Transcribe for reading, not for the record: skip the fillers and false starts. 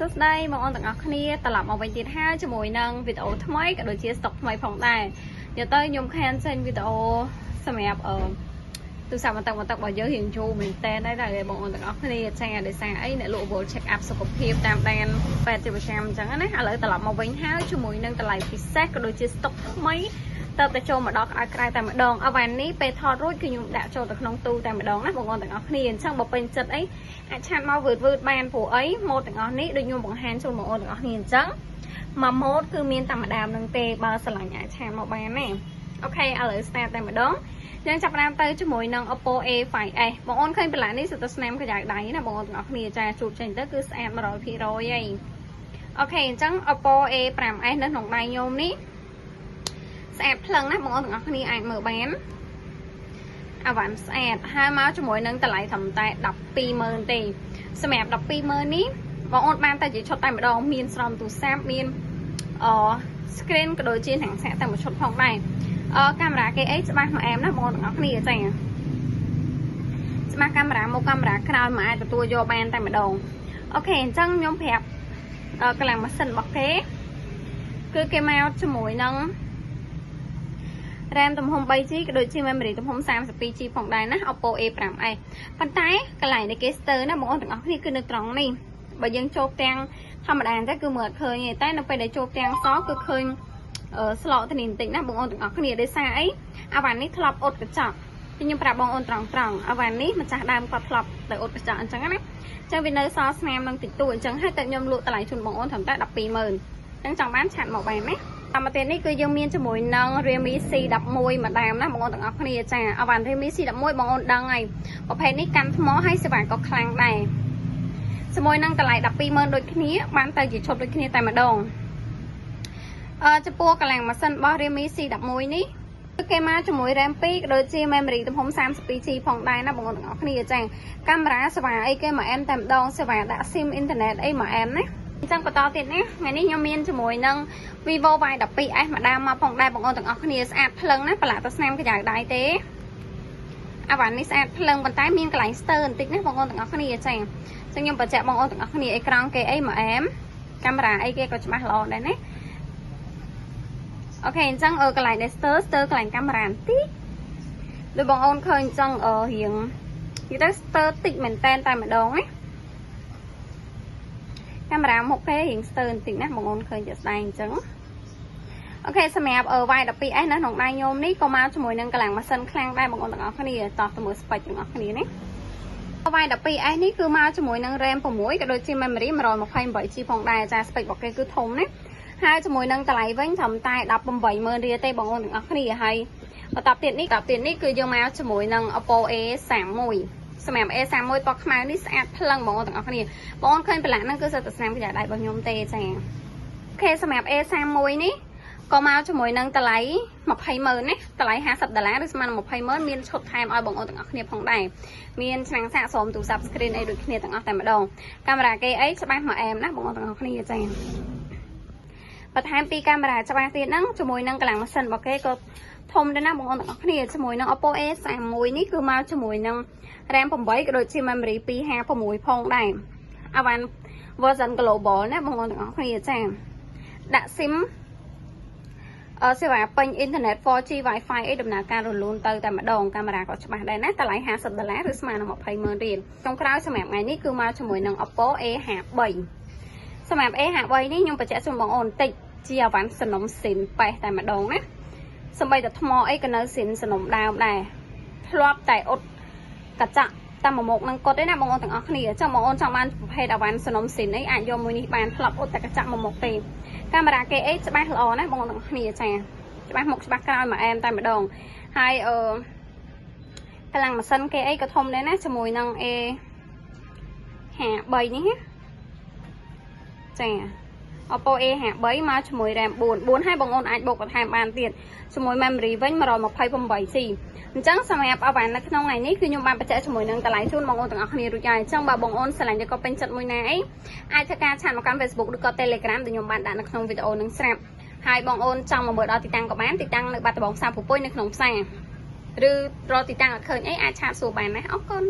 សួស្តីបងប្អូនទាំងអស់គ្នាត្រឡប់មកវិញទៀតហើយជាមួយនឹងវីដេអូថ្មីក៏ដូចជាស្តុកថ្មីផងដែរយកទៅខ្ញុំខានចេញវីដេអូសម្រាប់ទូរស័ព្ទបន្តិចរបស់យើងរៀងយូរមែនតើដែរបងប្អូនទាំងអស់គ្នាចាដោយសារអីអ្នកលក់វល់ check up សុខភាពតាមដានពេទ្យជាប្រចាំអញ្ចឹងណាឥឡូវត្រឡប់មកវិញហើយជាមួយនឹងតម្លៃពិសេសក៏ដូចជាស្តុកថ្មីតើទៅចូលមកដល់ក្តៅក្រៅតែម្ដងអវ៉ាន់នេះពេលថតរួចគឺខ្ញុំដាក់ចូលទៅក្នុងទូតែម្ដងណាបងប្អូនទាំងអស់គ្នាអញ្ចឹងបើពេញចិត្តអីអាចឆាតមកវឺតបានព្រោះអីម៉ូតទាំងអស់នេះដូចខ្ញុំបង្ហាញជូនបងប្អូនទាំងអស់គ្នាអញ្ចឹងមួយម៉ូតគឺមានតែម្ដងនឹងទេបើស្រឡាញ់អាចឆាតមកបានណាអូខេឥឡូវ start តែម្ដងយើងចាប់ផ្ដើមទៅជាមួយនឹង Oppo A5s បងប្អូនឃើញបន្លានេះសិតតែស្នាមខ្ចៅដៃណាបងប្អូនទាំងអស់គ្នាចាជួបចេញទៅគឺស្អាត 100% ហីអូខេអញ្ចឹង Oppo A5s នៅក្នុងដៃខ្ញុំនេះស្អាតភ្លឹងណាបងប្អូនទាំងអស់គ្នាអាចមើលបានអាវ៉ាន់ស្អាតហើយមកជាមួយនឹងតម្លៃត្រឹមតែ 120,000 ទេសម្រាប់ 120,000 នេះបងប្អូនបានតែជាឈុតតែម្ដងមានស្រោមទូរស័ព្ទមានscreen ក៏ដូចជាទាំងសាក់តែមួយឈុតផងដែរកាមេរ៉ាគេអីច្បាស់មកអែមណាបងប្អូនទាំងអស់គ្នាចាច្បាស់កាមេរ៉ាមុខកាមេរ៉ាក្រោយមកអាចទទួលយកបានតែម្ដងអូខេអញ្ចឹងខ្ញុំប្រាប់កម្លាំងម៉ាស៊ីនរបស់គេគឺគេមកជាមួយនឹងRAM ទំហំ 3G ក៏ដូចជា memory ទំហំ 32G ផងដែរណា Oppo A5s ប៉ុន្តែកន្លែងដែលគេស្ទើរណាបងប្អូនទាំងអស់គ្នាគឺនៅត្រង់នេះបើយើងចូលទាំងធម្មតាទៅគឺមើលឃើញទេតែនៅពេលដែលចូលទាំងសគឺឃើញស្លោកទៅនេះបន្តិចណាបងប្អូនទាំងអស់គ្នាដោយសារអីអាវ៉ាន់នេះធ្លាប់អ៊ុតកញ្ចក់ខ្ញុំប្រាប់បងប្អូនត្រង់អាវ៉ាន់នេះម្ចាស់ដើមគាត់ធ្លាប់ទៅអ៊ុតកញ្ចក់អញ្ចឹងណាអញ្ចឹងវានៅសល់ស្នាមនឹងតិចតួចអញ្ចឹងហើយតែខ្ញុំលក់តម្លៃជូនបងប្អូនត្រឹមតែ 120,000 អញ្ចឹងចង់បានឆាត់មកបានណាតាមប្រទេសនេះគឺយើងមានជាមួយនឹង Realme C11 ម្ដងណាបងប្អូនទាំងអស់គ្នាចាអាវ៉ាន់ Realme C11 បងប្អូនដឹងហើយប្រភេទនេះកាន់ថ្មហើយសេវាក៏ខ្លាំងដែរជាមួយនឹងតម្លៃ 120,000 ដូចគ្នាបានទៅជាឈុតដូចគ្នាតែម្ដងចំពោះកម្លាំងម៉ាស៊ីនរបស់ Realme C11 នេះគឺគេមកជាមួយ RAM 2ក៏ដូចជា memory ទំហំ 32G ផងដែរណាបងប្អូនទាំងអស់គ្នាចាកាមេរ៉ាសេវាអីគេមកអែមតែម្ដងសេវាដាក់ SIM អ៊ីនធឺណិតអីមកអែមណាអញ្ចឹងបន្តទៀតណាថ្ងៃនេះខ្ញុំមានជាមួយនឹង Vivo Y12s ម្ដងមកផងដែរបងប្អូនទាំងអស់គ្នាស្អាតភ្លឹងណាប្រឡាក់ទៅស្នាមកញ្ចៅដៃទេអាវ៉ាន់នេះស្អាតភ្លឹងប៉ុន្តែមានកន្លែងស្ទើរបន្តិចណាបងប្អូនទាំងអស់គ្នាចាអញ្ចឹងខ្ញុំបញ្ជាក់បងប្អូនទាំងអស់គ្នាអេក្រង់គេអីមកអែមកាមេរ៉ាអីគេក៏ច្បាស់ល្អដែរណាអូខេអញ្ចឹងកន្លែងដែលស្ទើរកន្លែងកាមេរ៉ាបន្តិចដូចបងប្អូនឃើញអញ្ចឹងរៀងនិយាយទៅស្ទើរតិចមែនតែម្ដងណាកាមេរ៉ាមុខគេរៀងស្ទើរបន្តិចណាបងប្អូនឃើញជាស្ដែងអញ្ចឹងអូខេសម្រាប់Y12s នៅក្នុងដៃខ្ញុំនេះក៏មកជាមួយនឹងកម្លាំងម៉ាស៊ីនខ្លាំងដែរបងប្អូនទាំងអស់គ្នាតោះទៅមើលស្ពេចទាំងអស់គ្នានេះY12s នេះគឺមកជាមួយនឹង RAM 6ក៏ដូចជា memory 128G ផងដែរចាស្ពេចរបស់គេគឺធំណាហើយជាមួយនឹងតម្លៃវិញត្រឹមតែ 18,000 រៀលទេបងប្អូនទាំងអស់គ្នាហើយបន្តទៀតនេះគឺយើងមកជាមួយនឹង Oppo A31 សម្រាប់ A31 ពណ៌ខ្មៅនេះស្អាតភ្លឹងបងប្អូនទាំងអស់គ្នាបងប្អូនឃើញប្រឡាក់ហ្នឹងគឺសិតតែស្នាមកញ្ចក់ដៃរបស់ខ្ញុំទេចាអូខេសម្រាប់ A31 នេះក៏មកជាមួយនឹងតម្លៃ 20,000 ណាតម្លៃ$50ឬស្មើនឹង 20,000 មានឈុតថែមឲ្យបងប្អូនទាំងអស់គ្នាផងដែរមានឆ្នាំងសាកស្រោមទូរស័ព្ទ screen អីដូចគ្នាទាំងអស់តែម្ដងកាមេរ៉ាគេអីច្បាស់មកអែមណាបងប្អូនទាំងអស់គ្នាចាបន្ថែមពីកាមេរ៉ាច្បាស់ទៀតហ្នឹងជាមួយនឹងកម្លាំងម៉ាស៊ីនរបស់គេក៏ធំដែរណាបងប្អូនទាំងអស់គ្នាជាមួយនឹង Oppo A31 នេះគឺមកជាមួយនឹង RAM 8ក៏ដូចជា memory 256ផងដែរអាវ៉ាន់ version global ណាបងប្អូនទាំងអស់គ្នាចាដាក់ SIM សេវាពេញអ៊ីនធឺណិត 4G Wi-Fi អីដំណើរការរលូនទៅតែម្ដងកាមេរ៉ាក៏ច្បាស់ដែរណាតម្លៃ$50ឬស្មើនឹង 20,000 រៀលចុងក្រោយសម្រាប់ថ្ងៃនេះគឺមកជាមួយនឹង Oppo A53 សម្រាប់ A53 នេះខ្ញុំបញ្ជាក់ជូនបងប្អូនបន្តិចជាអាវ៉ាន់សនំស៊ីនប៉េះតែម្ដងណាសម្បីតែថ្មអីក៏នៅស៊ីនសនំដើមដែរធ្លាប់តែអ៊ុតកញ្ចក់តាមមុខនឹងកត់ទេណាបងប្អូនទាំងអស់គ្នាចង់បងប្អូនចង់បានប្រភេទអាវ៉ាន់សនំស៊ីនអីអាចយកមួយនេះបានធ្លាប់អ៊ុតតែកញ្ចក់មុខទេកាមេរ៉ាគេអីច្បាស់ល្អណាបងប្អូនទាំងអស់គ្នាចាច្បាស់មុខច្បាស់ក្រោយមកអែមតែម្ដងហើយកម្លាំងម៉ាស៊ីនគេអីក៏ធំដែរណាជាមួយនឹង A53 នេះចា Oppo A53 មកជាមួយ RAM 4ហើយបងប្អូនអាចបូកបន្ថែមបានទៀតជាមួយ memory វិញ 128G អញ្ចឹងសម្រាប់អាវ៉ាន់នៅក្នុងថ្ងៃនេះគឺខ្ញុំបានបញ្ជាក់ជាមួយនឹងតម្លៃជូនបងប្អូនទាំងអស់គ្នារួចហើយអញ្ចឹងបើបងប្អូនស្រឡាញ់ក៏ពេញចិត្តមួយណាអីអាចធ្វើការឆាតមកកាន់ Facebook ឬក៏ Telegram ដែលខ្ញុំបានដាក់នៅក្នុងវីដេអូនឹងស្រាប់ហើយបងប្អូនចង់មកមើលដល់ទីតាំងក៏បានទីតាំងនៅបាត់ដំបងផ្សារពុយនៅក្នុងផ្សារឬរកទីតាំងអត់ឃើញអីអាចឆាតសួរបានណាអរគុណ